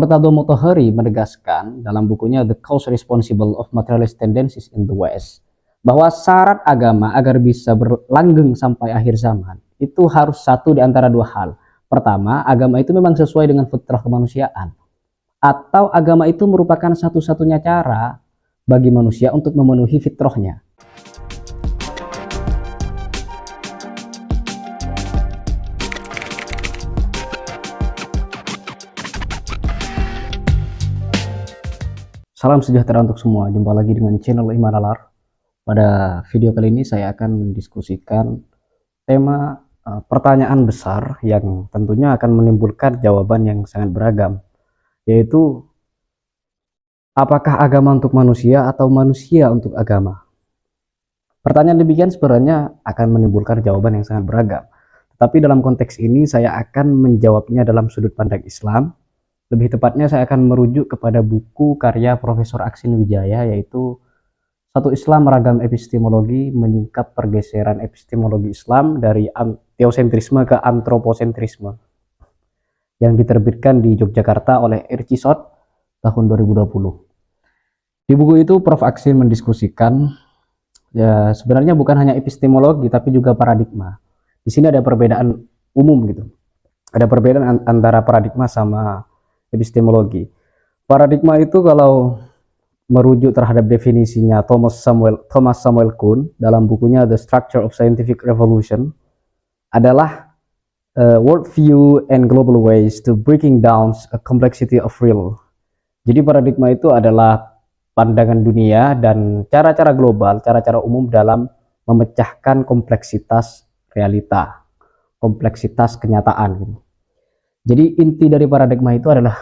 Hurtado Mutahari menegaskan dalam bukunya The Cause Responsible of Materialist Tendencies in the West bahwa syarat agama agar bisa berlanggeng sampai akhir zaman itu harus satu di antara dua hal. Pertama, agama itu memang sesuai dengan fitrah kemanusiaan, atau agama itu merupakan satu-satunya cara bagi manusia untuk memenuhi fitrahnya. Salam sejahtera untuk semua, jumpa lagi dengan channel Iman Nalar. Pada video kali ini saya akan mendiskusikan tema pertanyaan besar yang tentunya akan menimbulkan jawaban yang sangat beragam, yaitu apakah agama untuk manusia atau manusia untuk agama? Pertanyaan demikian sebenarnya akan menimbulkan jawaban yang sangat beragam, tetapi dalam konteks ini saya akan menjawabnya dalam sudut pandang Islam. Lebih tepatnya saya akan merujuk kepada buku karya Profesor Aksin Wijaya, yaitu Satu Islam Ragam Epistemologi Menyingkap Pergeseran Epistemologi Islam dari Teosentrisme ke Antroposentrisme, yang diterbitkan di Yogyakarta oleh Ircisot tahun 2020. Di buku itu Prof. Aksin mendiskusikan ya sebenarnya bukan hanya epistemologi tapi juga paradigma. Di sini ada perbedaan umum gitu. Ada perbedaan antara paradigma sama epistemologi. Paradigma itu kalau merujuk terhadap definisinya Thomas Samuel Kuhn dalam bukunya The Structure of Scientific Revolution adalah worldview and global ways to breaking down a complexity of real. Jadi paradigma itu adalah pandangan dunia dan cara-cara global, cara-cara umum dalam memecahkan kompleksitas realita, kompleksitas kenyataan gitu. Jadi inti dari paradigma itu adalah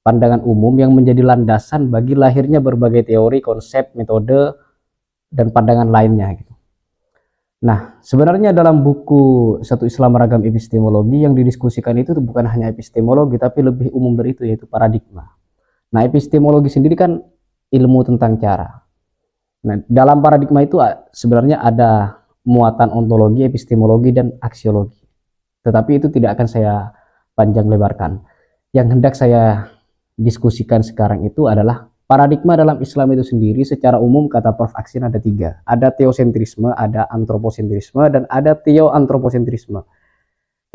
pandangan umum yang menjadi landasan bagi lahirnya berbagai teori, konsep, metode, dan pandangan lainnya gitu. Nah, sebenarnya dalam buku Satu Islam Ragam Epistemologi yang didiskusikan itu bukan hanya epistemologi tapi lebih umum dari itu, yaitu paradigma. Nah, epistemologi sendiri kan ilmu tentang cara. Nah, dalam paradigma itu sebenarnya ada muatan ontologi, epistemologi, dan aksiologi. Tetapi itu tidak akan saya panjang lebarkan. Yang hendak saya diskusikan sekarang itu adalah paradigma dalam Islam itu sendiri. Secara umum kata Prof. Aksin ada tiga. Ada teosentrisme, ada antroposentrisme, dan ada teoantroposentrisme.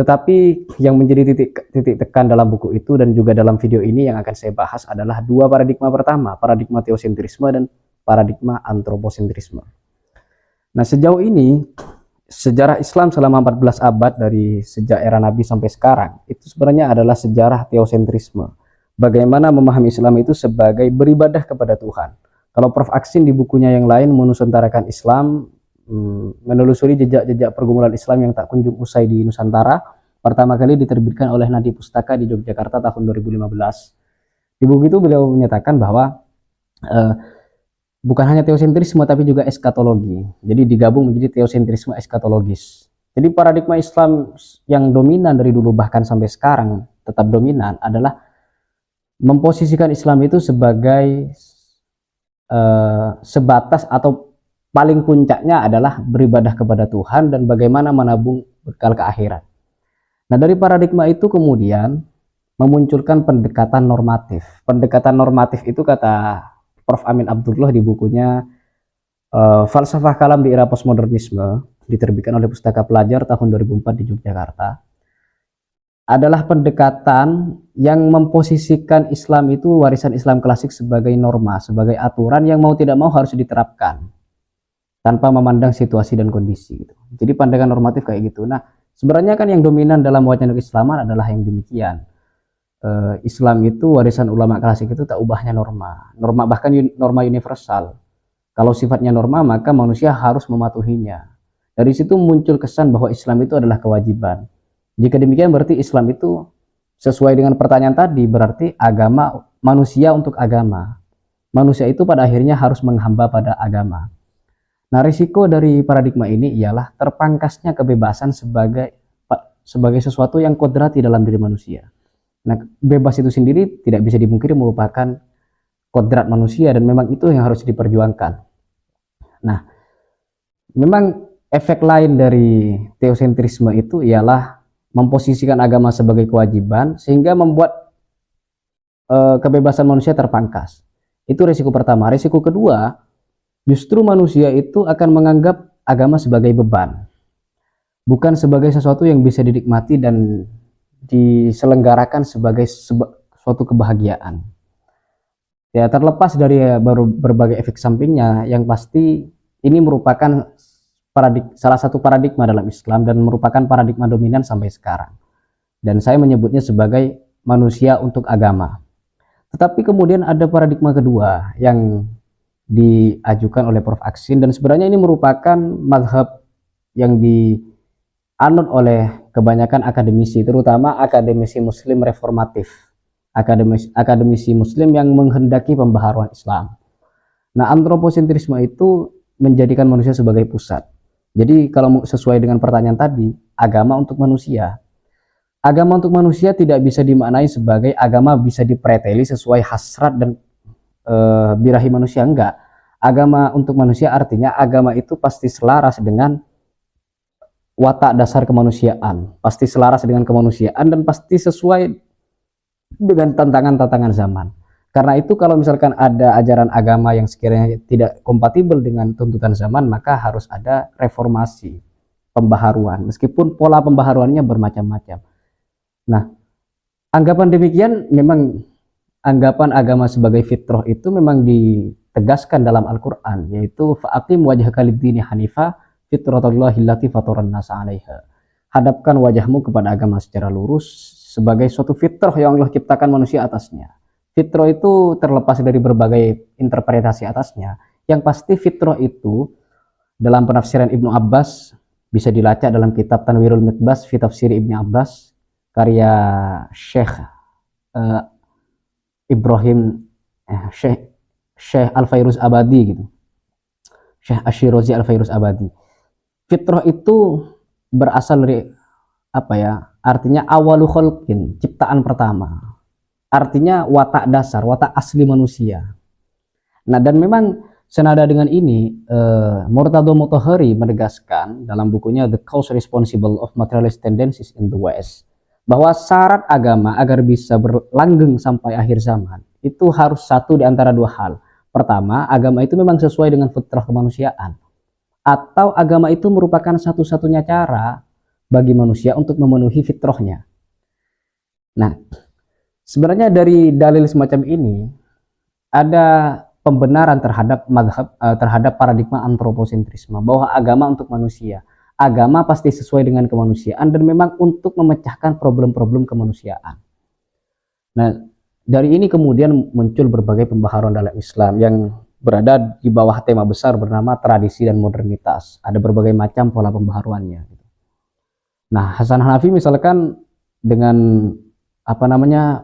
Tetapi yang menjadi titik tekan dalam buku itu dan juga dalam video ini yang akan saya bahas adalah dua paradigma pertama, paradigma teosentrisme dan paradigma antroposentrisme. Nah, sejauh ini sejarah Islam selama 14 abad dari sejak era Nabi sampai sekarang itu sebenarnya adalah sejarah teosentrisme. Bagaimana memahami Islam itu sebagai beribadah kepada Tuhan. Kalau Prof. Aksin di bukunya yang lain menusantarakan Islam, menelusuri jejak-jejak pergumulan Islam yang tak kunjung usai di Nusantara, pertama kali diterbitkan oleh Nadi Pustaka di Yogyakarta tahun 2015. Di buku itu beliau menyatakan bahwa bukan hanya teosentrisme tapi juga eskatologi. Jadi digabung menjadi teosentrisme eskatologis. Jadi paradigma Islam yang dominan dari dulu bahkan sampai sekarang tetap dominan adalah memposisikan Islam itu sebagai sebatas atau paling puncaknya adalah beribadah kepada Tuhan dan bagaimana menabung bekal ke akhirat. Nah, dari paradigma itu kemudian memunculkan pendekatan normatif. Pendekatan normatif itu kata Prof. Amin Abdullah di bukunya Falsafah Kalam di Era Postmodernisme, diterbitkan oleh Pustaka Pelajar tahun 2004 di Yogyakarta, adalah pendekatan yang memposisikan Islam itu warisan Islam klasik sebagai norma, sebagai aturan yang mau tidak mau harus diterapkan tanpa memandang situasi dan kondisi gitu. Jadi pandangan normatif kayak gitu. Nah, sebenarnya kan yang dominan dalam wacana keislaman adalah yang demikian. Islam itu warisan ulama klasik itu tak ubahnya norma, bahkan norma universal. Kalau sifatnya norma maka manusia harus mematuhinya. Dari situ muncul kesan bahwa Islam itu adalah kewajiban. Jika demikian berarti Islam itu sesuai dengan pertanyaan tadi, berarti agama manusia untuk agama. Manusia itu pada akhirnya harus menghamba pada agama. Nah, risiko dari paradigma ini ialah terpangkasnya kebebasan sebagai sesuatu yang kodrati dalam diri manusia. Nah, bebas itu sendiri tidak bisa dipungkiri merupakan kodrat manusia dan memang itu yang harus diperjuangkan. Nah, memang efek lain dari teosentrisme itu ialah memposisikan agama sebagai kewajiban sehingga membuat kebebasan manusia terpangkas. Itu risiko pertama. Risiko kedua, justru manusia itu akan menganggap agama sebagai beban, bukan sebagai sesuatu yang bisa dinikmati dan diselenggarakan sebagai suatu kebahagiaan. Ya, terlepas dari berbagai efek sampingnya, yang pasti ini merupakan salah satu paradigma dalam Islam dan merupakan paradigma dominan sampai sekarang. Dan saya menyebutnya sebagai manusia untuk agama. Tetapi kemudian ada paradigma kedua yang diajukan oleh Prof. Aksin, dan sebenarnya ini merupakan mazhab yang dianut oleh kebanyakan akademisi, terutama akademisi muslim reformatif, akademisi muslim yang menghendaki pembaharuan Islam. Nah, antroposentrisme itu menjadikan manusia sebagai pusat. Jadi kalau sesuai dengan pertanyaan tadi, agama untuk manusia. Agama untuk manusia tidak bisa dimaknai sebagai agama bisa dipreteli sesuai hasrat dan birahi manusia, enggak. Agama untuk manusia artinya agama itu pasti selaras dengan watak dasar kemanusiaan, pasti selaras dengan kemanusiaan, dan pasti sesuai dengan tantangan-tantangan zaman. Karena itu kalau misalkan ada ajaran agama yang sekiranya tidak kompatibel dengan tuntutan zaman, maka harus ada reformasi, pembaharuan, meskipun pola pembaharuannya bermacam-macam. Nah, anggapan demikian, memang anggapan agama sebagai fitrah itu memang ditegaskan dalam Al-Quran, yaitu fa'aqim wajhaka lid-dini hanifa fitratallahi allati fataran nas 'alaiha. Hadapkan wajahmu kepada agama secara lurus sebagai suatu fitrah yang Allah ciptakan manusia atasnya. Fitrah itu terlepas dari berbagai interpretasi atasnya. Yang pasti fitrah itu dalam penafsiran Ibnu Abbas bisa dilacak dalam kitab Tanwirul Mitbas fi Tafsir Ibnu Abbas karya Syekh Ibrahim Syekh Al-Fairuz Abadi gitu. Syekh Ash-Shirazi Al-Fairuz Abadi. Fitrah itu berasal dari apa ya? Artinya awalu khalqin, ciptaan pertama. Artinya watak dasar, watak asli manusia. Nah, dan memang senada dengan ini, Murtado Mutahhari menegaskan dalam bukunya The Cause Responsible of Materialist Tendencies in the West, bahwa syarat agama agar bisa berlanggeng sampai akhir zaman itu harus satu di antara dua hal. Pertama, agama itu memang sesuai dengan fitrah kemanusiaan, atau agama itu merupakan satu-satunya cara bagi manusia untuk memenuhi fitrahnya. Nah, sebenarnya dari dalil semacam ini ada pembenaran terhadap terhadap paradigma antroposentrisme, bahwa agama untuk manusia. Agama pasti sesuai dengan kemanusiaan dan memang untuk memecahkan problem-problem kemanusiaan. Nah, dari ini kemudian muncul berbagai pembaharuan dalam Islam yang berada di bawah tema besar bernama tradisi dan modernitas. Ada berbagai macam pola pembaharuannya. Nah, Hasan Hanafi misalkan dengan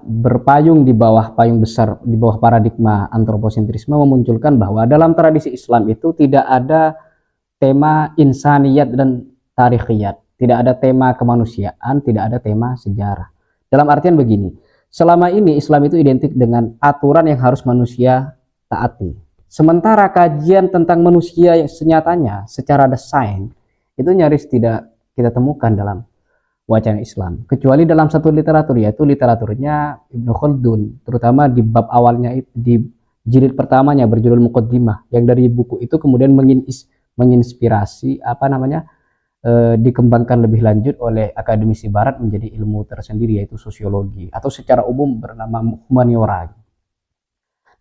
berpayung di bawah payung besar, di bawah paradigma antroposentrisme, memunculkan bahwa dalam tradisi Islam itu tidak ada tema insaniyat dan tarikhiyat, tidak ada tema kemanusiaan, tidak ada tema sejarah. Dalam artian begini, selama ini Islam itu identik dengan aturan yang harus manusia taati. Sementara kajian tentang manusia yang senyatanya secara desain itu nyaris tidak kita temukan dalam wacana Islam, kecuali dalam satu literatur, yaitu literaturnya Ibnu Khaldun, terutama di bab awalnya, di jilid pertamanya berjudul Muqaddimah, yang dari buku itu kemudian menginspirasi dikembangkan lebih lanjut oleh akademisi barat menjadi ilmu tersendiri, yaitu sosiologi, atau secara umum bernama humaniora.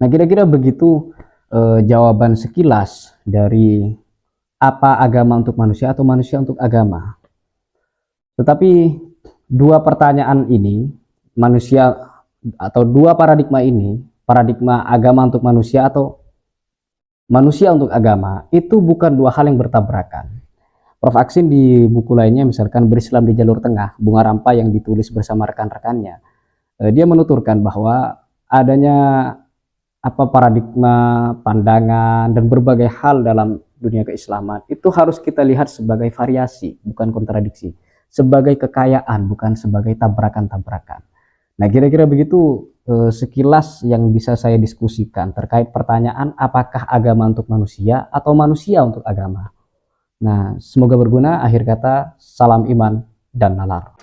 Nah, kira-kira begitu jawaban sekilas dari apa agama untuk manusia atau manusia untuk agama. Tetapi dua pertanyaan ini, manusia atau dua paradigma ini, paradigma agama untuk manusia atau manusia untuk agama, itu bukan dua hal yang bertabrakan. Prof. Aksin di buku lainnya, misalkan Berislam di Jalur Tengah, Bunga Rampai, yang ditulis bersama rekan-rekannya, dia menuturkan bahwa adanya paradigma, pandangan, dan berbagai hal dalam dunia keislaman itu harus kita lihat sebagai variasi, bukan kontradiksi, sebagai kekayaan, bukan sebagai tabrakan-tabrakan. Nah, kira-kira begitu sekilas yang bisa saya diskusikan terkait pertanyaan apakah agama untuk manusia atau manusia untuk agama. Nah, semoga berguna. Akhir kata, salam iman dan nalar.